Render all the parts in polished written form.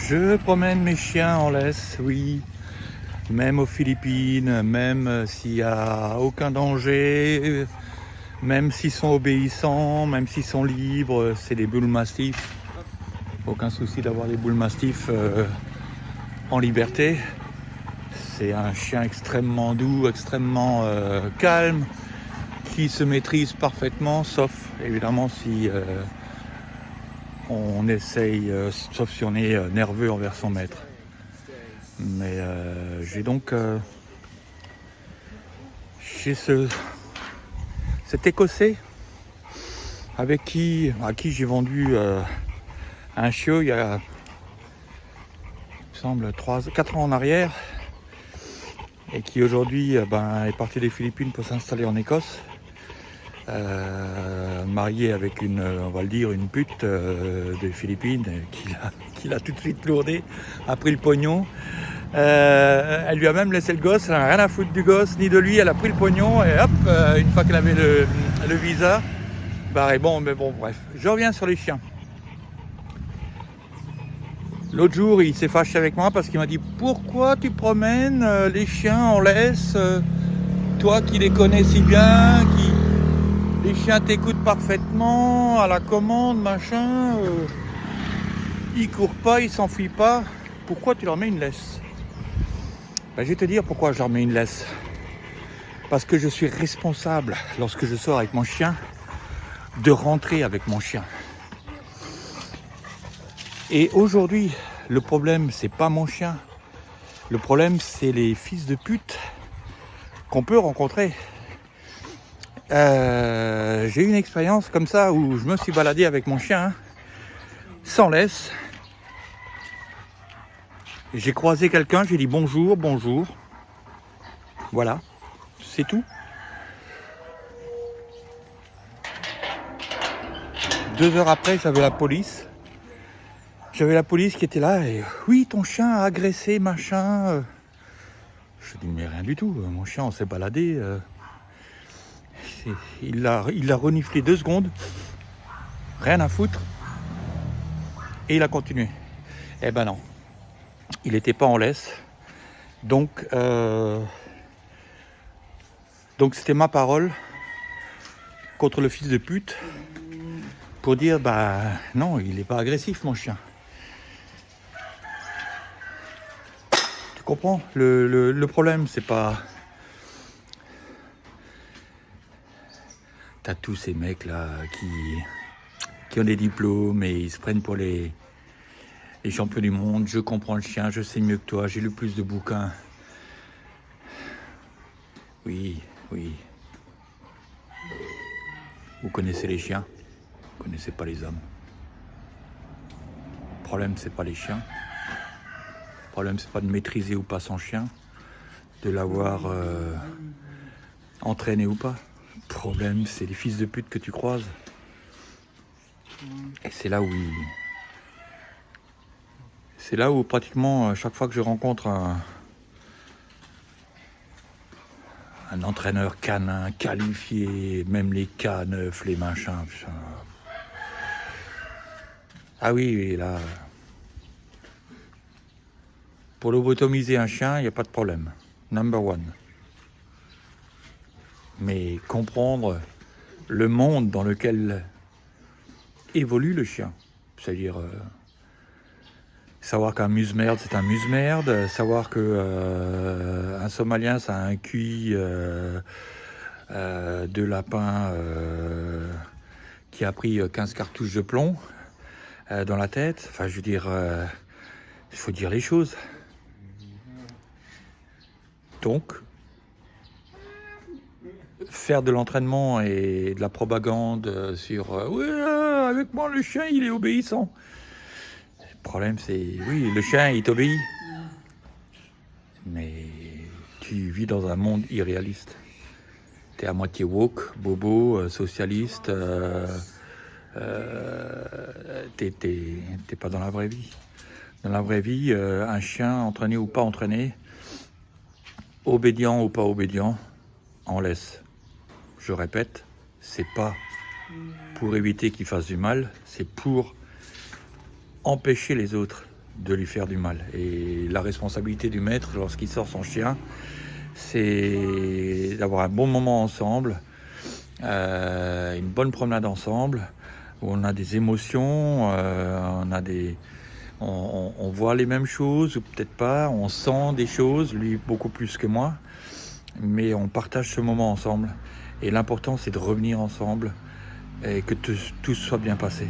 Je promène mes chiens en laisse, oui. Même aux Philippines, même s'il n'y a aucun danger, même s'ils sont obéissants, même s'ils sont libres, c'est des boules mastifs. Aucun souci d'avoir des boules mastifs en liberté. C'est un chien extrêmement doux, extrêmement calme, qui se maîtrise parfaitement, sauf évidemment si on essaye, sauf si on est nerveux envers son maître. Mais j'ai donc cet Écossais à qui j'ai vendu un chiot il y a, il me semble, 4 ans en arrière, et qui aujourd'hui est parti des Philippines pour s'installer en Écosse, marié avec on va le dire, une pute des Philippines, qui l'a tout de suite lourdé, a pris le pognon. Elle lui a même laissé le gosse, elle n'a rien à foutre du gosse ni de lui, elle a pris le pognon et hop, une fois qu'elle avait le visa, mais bon, bref. Je reviens sur les chiens. L'autre jour, il s'est fâché avec moi parce qu'il m'a dit « Pourquoi tu promènes les chiens en laisse, toi qui les connais si bien, les chiens t'écoutent parfaitement, à la commande, machin, ils courent pas, ils s'enfuient pas, pourquoi tu leur mets une laisse ?» Je vais te dire pourquoi je leur mets une laisse. Parce que je suis responsable, lorsque je sors avec mon chien, de rentrer avec mon chien. Et aujourd'hui, le problème, c'est pas mon chien. Le problème, c'est les fils de pute qu'on peut rencontrer. J'ai eu une expérience comme ça où je me suis baladé avec mon chien, sans laisse. J'ai croisé quelqu'un, j'ai dit bonjour. Voilà, c'est tout. 2 heures après, j'avais la police. J'avais la police qui était là et oui, ton chien a agressé, machin. Je dis mais rien du tout, mon chien on s'est baladé. Il l'a reniflé 2 secondes, rien à foutre. Et il a continué. Eh ben non, il n'était pas en laisse. Donc c'était ma parole contre le fils de pute pour dire non, il n'est pas agressif mon chien. Tu comprends? Le problème, c'est pas... T'as tous ces mecs là qui ont des diplômes et ils se prennent pour les champions du monde. Je comprends le chien, je sais mieux que toi, j'ai lu plus de bouquins. Oui. Vous connaissez les chiens, vous connaissez pas les hommes. Le problème, c'est pas les chiens. Le problème, c'est pas de maîtriser ou pas son chien, de l'avoir entraîné ou pas. Le problème, c'est les fils de pute que tu croises. Et c'est là où pratiquement chaque fois que je rencontre un entraîneur canin, qualifié, même les K9, les machins. Ah oui, là. Pour lobotomiser un chien, il n'y a pas de problème. Number one. Mais comprendre le monde dans lequel évolue le chien. C'est-à-dire savoir qu'un muse-merde, c'est un muse-merde. Savoir qu'un Somalien, ça a un QI de lapin qui a pris 15 cartouches de plomb dans la tête. Enfin, je veux dire, il faut dire les choses. Donc, faire de l'entraînement et de la propagande sur oui, avec moi le chien il est obéissant. Le problème c'est oui, le chien il t'obéit, mais tu vis dans un monde irréaliste. T'es à moitié woke, bobo, socialiste. T'es pas dans la vraie vie. Dans la vraie vie, un chien entraîné ou pas entraîné, obédient ou pas obédient, en laisse. Je répète, c'est pas pour éviter qu'il fasse du mal, c'est pour empêcher les autres de lui faire du mal. Et la responsabilité du maître, lorsqu'il sort son chien, c'est d'avoir un bon moment ensemble, une bonne promenade ensemble, où on a des émotions, on voit les mêmes choses, ou peut-être pas, on sent des choses, lui beaucoup plus que moi, mais on partage ce moment ensemble. Et l'important, c'est de revenir ensemble et que tout soit bien passé.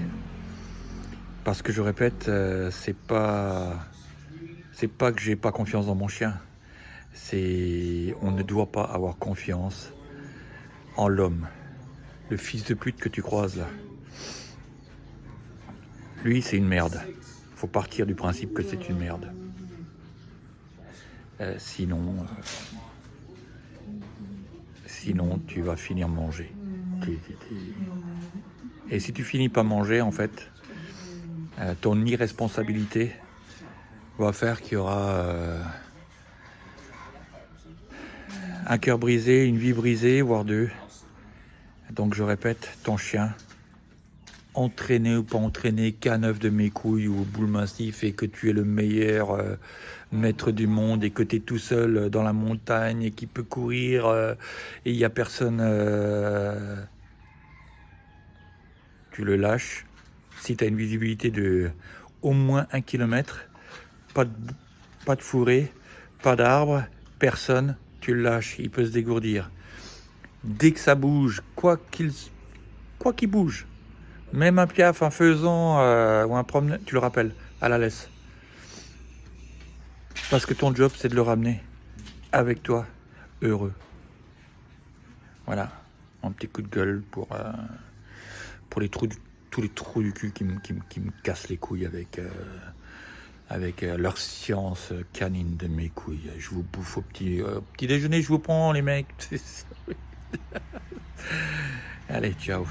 Parce que je répète, c'est pas que j'ai pas confiance dans mon chien. On ne doit pas avoir confiance en l'homme, le fils de pute que tu croises là. Lui, c'est une merde. Faut partir du principe que c'est une merde. Sinon, tu vas finir manger. Et si tu finis pas manger, en fait, ton irresponsabilité va faire qu'il y aura un cœur brisé, une vie brisée, voire deux. Donc je répète, ton chien, entraîné ou pas entraîné, K9 de mes couilles ou boule massif, et que tu es le meilleur maître du monde et que tu es tout seul dans la montagne et qui peut courir et il n'y a personne, tu le lâches. Si tu as une visibilité de au moins 1 kilomètre, pas de fourré, pas d'arbre, personne, tu le lâches, il peut se dégourdir. Dès que ça bouge, quoi qu'il bouge, même un piaf, un faisan ou un promeneur, tu le rappelles à la laisse. Parce que ton job, c'est de le ramener avec toi, heureux. Voilà, un petit coup de gueule pour tous les trous du cul qui me cassent les couilles avec leur science canine de mes couilles. Je vous bouffe au petit déjeuner, je vous prends les mecs. Allez, ciao.